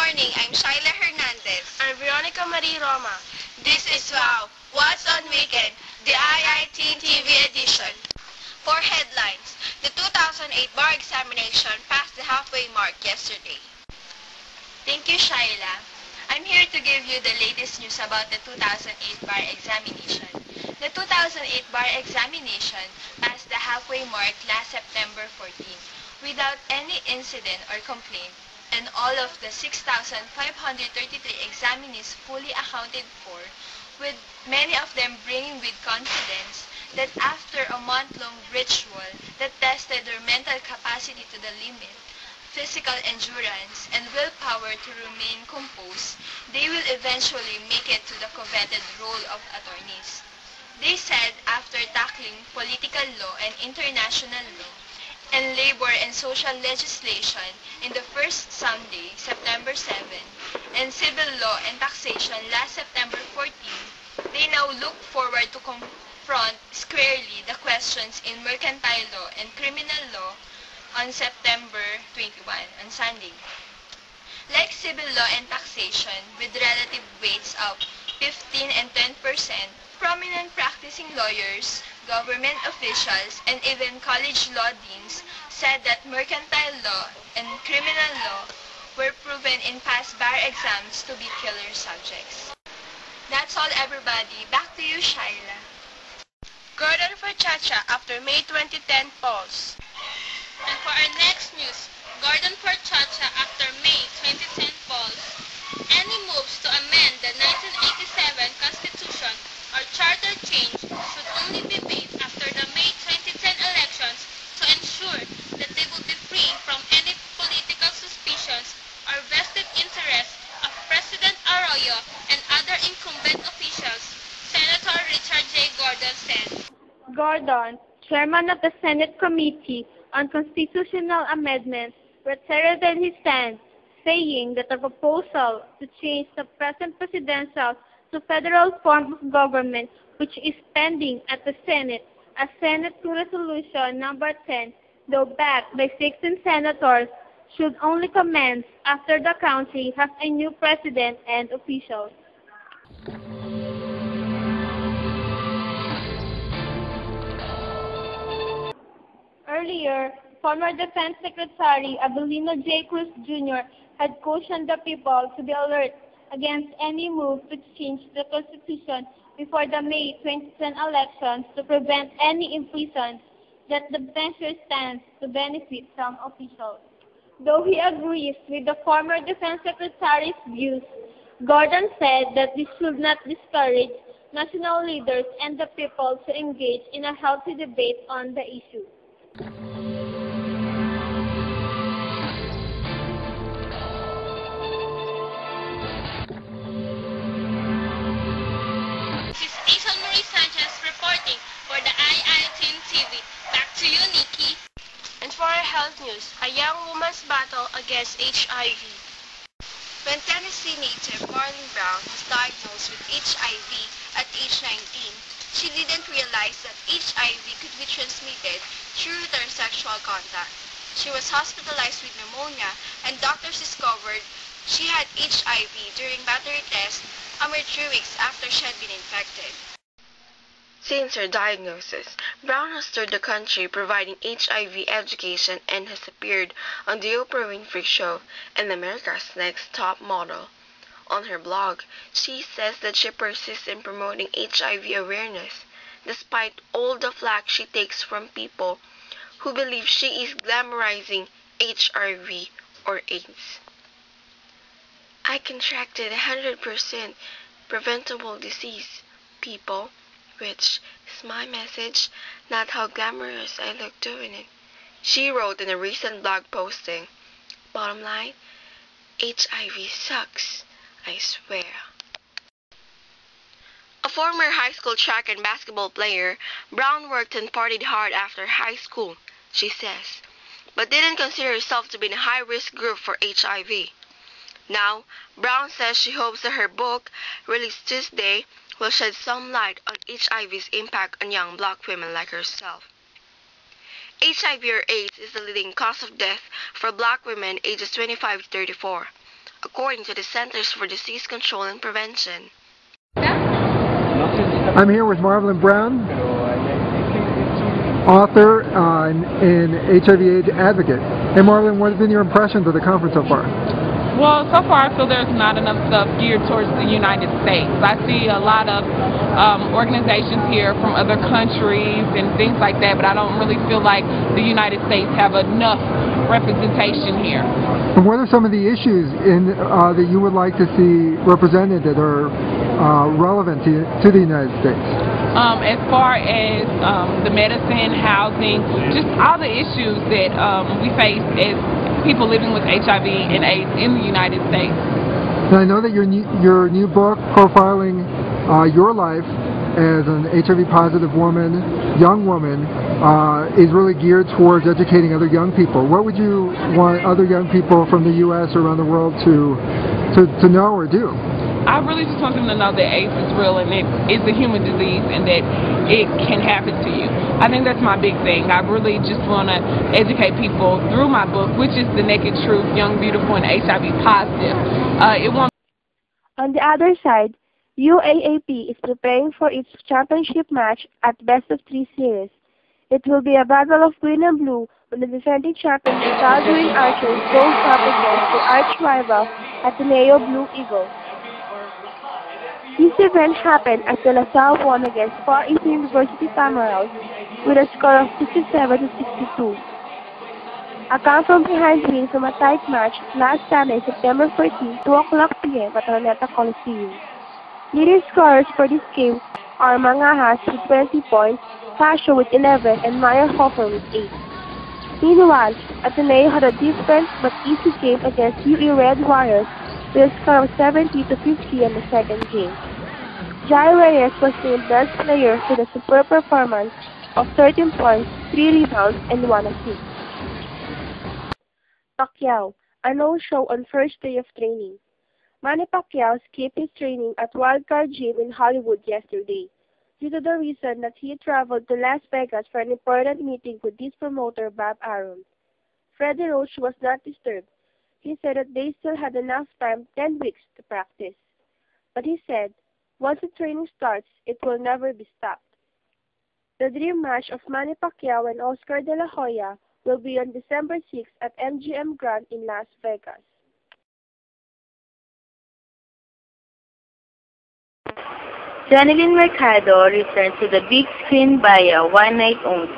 morning, I'm Shaila Hernandez. I'm Veronica Marie Roma. This is Wow! What's on Weekend? The IIT TV edition. For headlines, the 2008 bar examination passed the halfway mark yesterday. Thank you, Shaila. I'm here to give you the latest news about the 2008 bar examination. The 2008 bar examination passed the halfway mark last September 14 without any incident or complaint, and all of the 6,533 examinees fully accounted for, with many of them bringing with confidence that after a month-long ritual that tested their mental capacity to the limit, physical endurance, and willpower to remain composed, they will eventually make it to the coveted role of attorneys. They said after tackling political law and international law, and labor and social legislation in the first Sunday, September 7, and civil law and taxation last September 14, they now look forward to confront squarely the questions in mercantile law and criminal law on September 21, on Sunday. Like civil law and taxation, with relative weights of 15 and 10%, prominent practicing lawyers, government officials, and even college law deans said that mercantile law and criminal law were proven in past bar exams to be killer subjects. That's all, everybody. Back to you, Shaila. Gordon for Chacha after May 2010 polls. And for our next news, Gordon for Chacha after May 2010 polls. Any moves to amend the 1987 Constitution or charter change should only be made after the May 2010 elections to ensure that they will be free from any political suspicions or vested interests of President Arroyo and other incumbent officials, Senator Richard J. Gordon said. Gordon, chairman of the Senate Committee on Constitutional Amendments, reiterated his stance, saying that the proposal to change the present presidential to federal form of government, which is pending at the Senate as Senate Resolution Number 10, though backed by 16 senators, should only commence after the country has a new president and officials. Earlier, former Defense Secretary Abelino J. Cruz Jr. had cautioned the people to be alert against any move to change the Constitution before the May 2010 elections to prevent any imprisonment that the measure stands to benefit some officials. Though he agrees with the former Defense Secretary's views, Gordon said that this should not discourage national leaders and the people to engage in a healthy debate on the issue. This is Acel reporting for the IIT TV. Back to you, Nikki. And for our health news, a young woman's battle against HIV. When Tennessee native Marlene Brown was diagnosed with HIV at age 19, she didn't realize that HIV could be transmitted through intersexual contact. She was hospitalized with pneumonia, and doctors discovered she had HIV during battery tests a mere 3 weeks after she had been infected. Since her diagnosis, Brown has toured the country providing HIV education and has appeared on the Oprah Winfrey Show and America's Next Top Model. On her blog, she says that she persists in promoting HIV awareness, despite all the flack she takes from people who believe she is glamorizing HIV or AIDS. I contracted 100% preventable disease, people, which is my message, not how glamorous I look doing it. She wrote in a recent blog posting, bottom line, HIV sucks, I swear. A former high school track and basketball player, Brown worked and partied hard after high school, she says, but didn't consider herself to be in a high-risk group for HIV. Now, Brown says she hopes that her book, released Tuesday, will shed some light on HIV's impact on young black women like herself. HIV or AIDS is the leading cause of death for black women ages 25 to 34. according to the Centers for Disease Control and Prevention. I'm here with Marvelyn Brown, author and HIV/AIDS advocate. Hey Marvelyn, what have been your impressions of the conference so far? Well, so far I feel there's not enough stuff geared towards the United States. I see a lot of organizations here from other countries and things like that, but I don't really feel like the United States have enough representation here. And what are some of the issues that you would like to see represented that are relevant to the United States? As far as the medicine, housing, just all the issues that we face as people living with HIV and AIDS in the United States. And I know that your new book, profiling your life as an HIV-positive woman, young woman, is really geared towards educating other young people. What would you want other young people from the U.S. or around the world to know or do? I really just want them to know that AIDS is real and it is a human disease and that it can happen to you. I think that's my big thing. I really just want to educate people through my book, which is The Naked Truth, Young, Beautiful, and HIV Positive. On the other side, UAAP is preparing for its championship match at Best of 3 series. It will be a battle of green and blue when the defending champion Salvadoran Archers goes up against their arch rival Ateneo Blue Eagles. This event happened after LaSalle won against Far Eastern University Tamaraws with a score of 67-62. A come-from-behind win from a tight match last Sunday, September 14, 2:00 p.m. at Araneta Coliseum. Leading scorers for this game are Mangahas with 20 points, Casio with 11, and Meyerhofer with 8. Meanwhile, Ateneo had a different but easy game against UE Red Warriors with a score of 70-50 in the second game. Jai Reyes was named best player with a superb performance of 13 points, 3 rebounds, and 1 assist. Pacquiao, a no-show on first day of training. Manny Pacquiao skipped his training at Wildcard Gym in Hollywood yesterday, due to the reason that he traveled to Las Vegas for an important meeting with his promoter Bob Arum. Freddie Roach was not disturbed. He said that they still had enough time, 10 weeks, to practice. But he said, once the training starts, it will never be stopped. The dream match of Manny Pacquiao and Oscar De La Hoya will be on December 6 at MGM Grand in Las Vegas. Jeneline Mercado returned to the big screen via One Night Only.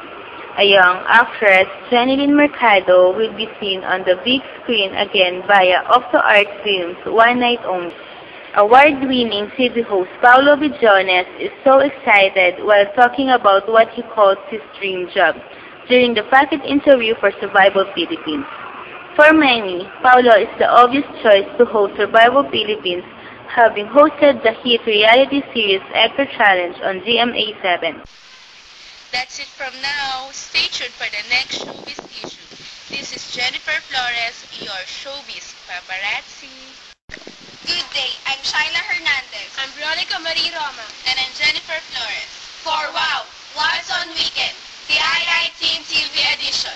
A young actress, Jeneline Mercado, will be seen on the big screen again via Octo-Art Films' One Night Only. Award-winning TV host Paulo Villones is so excited while talking about what he calls his dream job during the packet interview for Survival Philippines. For many, Paulo is the obvious choice to host Survival Philippines, having hosted the hit reality series Actor Challenge on GMA7. That's it from now. Stay tuned for the next showbiz issue. This is Jennifer Flores, your showbiz paparazzi. Good day, I'm Shaila Hernandez. I'm Veronica Marie Roma. And I'm Jennifer Flores. For Wow! What's on Weekend? The II Team TV edition.